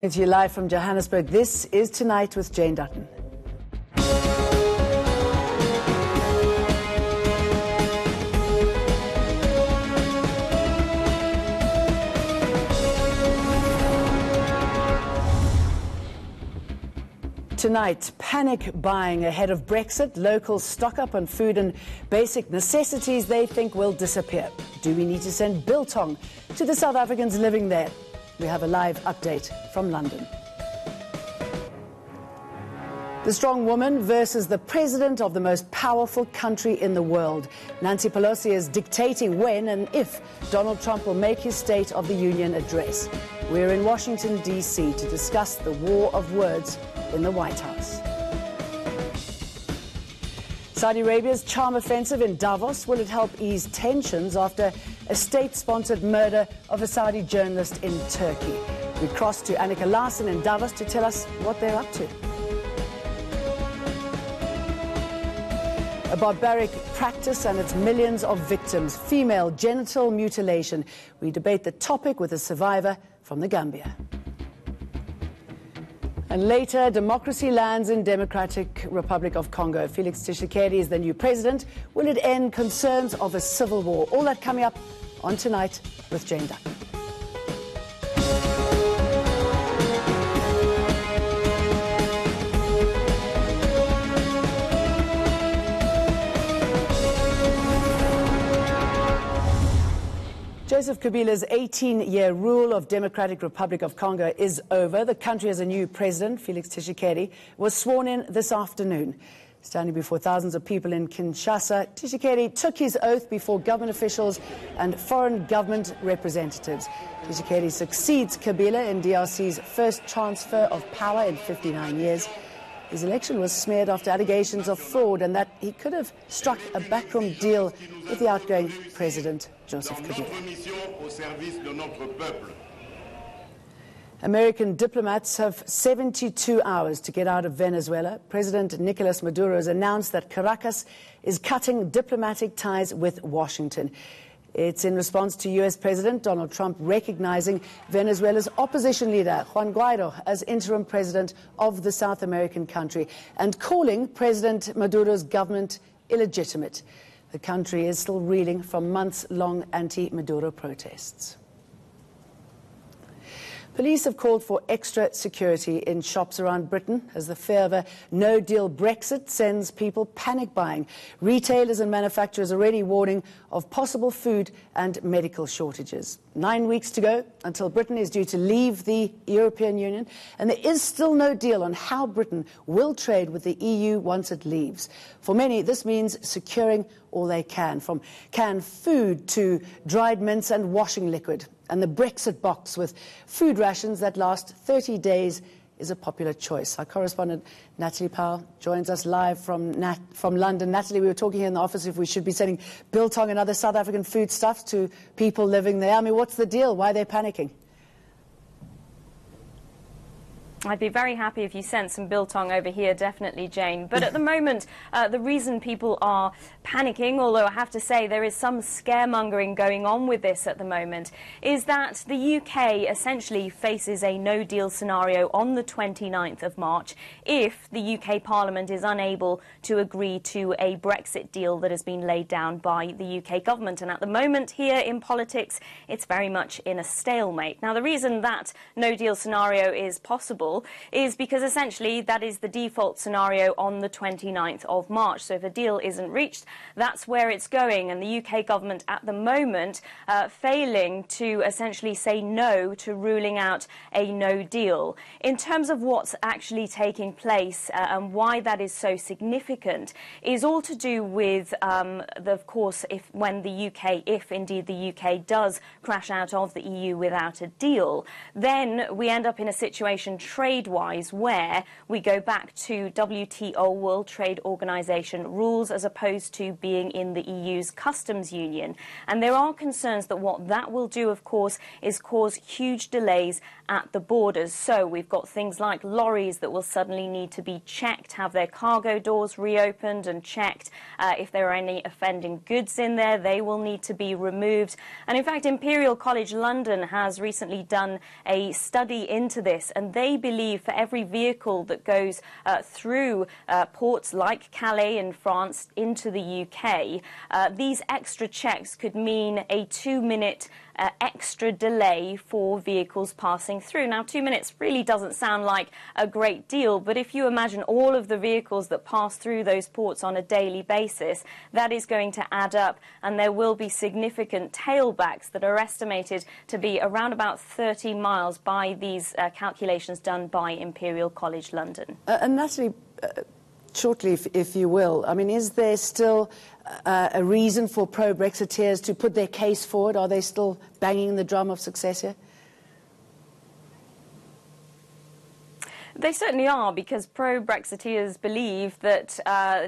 To you live from Johannesburg. This is Tonight with Jane Dutton. Tonight, panic buying ahead of Brexit. Locals stock up on food and basic necessities they think will disappear. Do we need to send biltong to the South Africans living there? We have a live update from London. The strong woman versus the president of the most powerful country in the world. Nancy Pelosi is dictating when and if Donald Trump will make his State of the Union address. We're in Washington, D.C. to discuss the war of words in the White House. Saudi Arabia's charm offensive in Davos, will it help ease tensions after a state-sponsored murder of a Saudi journalist in Turkey? We cross to Annika Larsen in Davos to tell us what they're up to. A barbaric practice and its millions of victims, female genital mutilation. We debate the topic with a survivor from the Gambia. And later, democracy lands in Democratic Republic of Congo. Felix Tshisekedi is the new president. Will it end concerns of a civil war? All that coming up on Tonight with Jane Dutton. Joseph Kabila's 18-year rule of Democratic Republic of Congo is over. The country has a new president. Felix Tshisekedi was sworn in this afternoon. Standing before thousands of people in Kinshasa, Tshisekedi took his oath before government officials and foreign government representatives. Tshisekedi succeeds Kabila in DRC's first transfer of power in 59 years. His election was smeared after allegations of fraud and that he could have struck a backroom deal with the outgoing president, Joseph Kabila. American diplomats have 72 hours to get out of Venezuela. President Nicolas Maduro has announced that Caracas is cutting diplomatic ties with Washington. It's in response to U.S. President Donald Trump recognizing Venezuela's opposition leader, Juan Guaido, as interim president of the South American country and calling President Maduro's government illegitimate. The country is still reeling from months-long anti-Maduro protests. Police have called for extra security in shops around Britain as the fear of a no-deal Brexit sends people panic buying. Retailers and manufacturers already warning of possible food and medical shortages. 9 weeks to go until Britain is due to leave the European Union, and there is still no deal on how Britain will trade with the EU once it leaves. For many, this means securing all they can, from canned food to dried mints and washing liquid. And the Brexit box with food rations that last 30 days is a popular choice. Our correspondent Natalie Powell joins us live from London. Natalie, we were talking here in the office if we should be sending biltong and other South African foodstuffs to people living there. I mean, what's the deal? Why are they panicking? I'd be very happy if you sent some biltong over here, definitely, Jane. But at the moment, the reason people are panicking, although I have to say there is some scaremongering going on with this at the moment, is that the UK essentially faces a no-deal scenario on the 29th of March if the UK Parliament is unable to agree to a Brexit deal that has been laid down by the UK government. And at the moment here in politics, it's very much in a stalemate. Now, the reason that no-deal scenario is possible is because essentially that is the default scenario on the 29th of March. So if a deal isn't reached, that's where it's going. And the UK government at the moment failing to essentially say no to ruling out a no deal. In terms of what's actually taking place and why that is so significant is all to do with, of course, if indeed the UK does crash out of the EU without a deal, then we end up in a situation trade-wise, where we go back to WTO, World Trade Organization rules, as opposed to being in the EU's customs union. And there are concerns that what that will do, of course, is cause huge delays at the borders. So we've got things like lorries that will suddenly need to be checked, have their cargo doors reopened and checked. If there are any offending goods in there, they will need to be removed. And in fact, Imperial College London has recently done a study into this, and they believe for every vehicle that goes through ports like Calais in France into the UK, these extra checks could mean a 2-minute extra delay for vehicles passing through. Now, 2 minutes really doesn't sound like a great deal, but if you imagine all of the vehicles that pass through those ports on a daily basis, that is going to add up, and there will be significant tailbacks that are estimated to be around about 30 miles by these calculations done by Imperial College London. And Natalie, shortly, if you will, I mean, is there still a reason for pro-Brexiteers to put their case forward? Are they still banging the drum of success here? They certainly are, because pro-Brexiteers believe that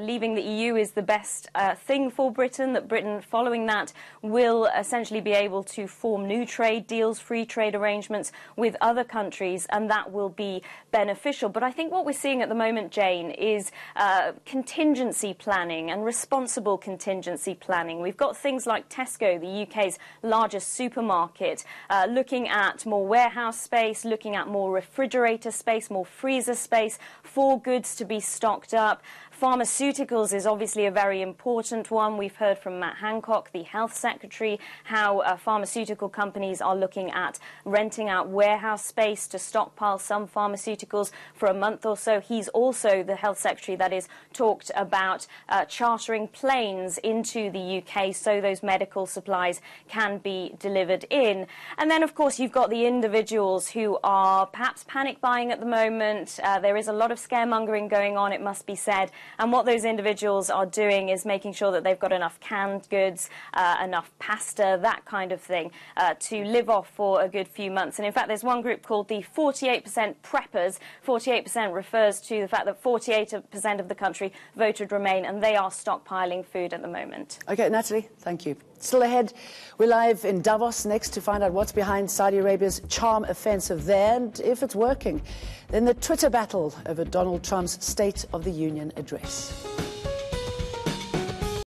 leaving the EU is the best thing for Britain, that Britain, following that, will essentially be able to form new trade deals, free trade arrangements with other countries, and that will be beneficial. But I think what we're seeing at the moment, Jane, is contingency planning and responsible contingency planning. We've got things like Tesco, the UK's largest supermarket, looking at more warehouse space, looking at more refrigerator space, more freezer space for goods to be stocked up. Pharmaceuticals is obviously a very important one. We've heard from Matt Hancock, the Health Secretary, how pharmaceutical companies are looking at renting out warehouse space to stockpile some pharmaceuticals for a month or so. He's also the Health Secretary that is talked about chartering planes into the UK so those medical supplies can be delivered in. And then, of course, you've got the individuals who are perhaps panic buying at the moment. There is a lot of scaremongering going on, it must be said. And what those individuals are doing is making sure that they've got enough canned goods, enough pasta, that kind of thing, to live off for a good few months. And in fact, there's one group called the 48% preppers. 48% refers to the fact that 48% of the country voted Remain, and they are stockpiling food at the moment. OK, Natalie, thank you. Still ahead, we're live in Davos next to find out what's behind Saudi Arabia's charm offensive there, and if it's working. Then the Twitter battle over Donald Trump's State of the Union address.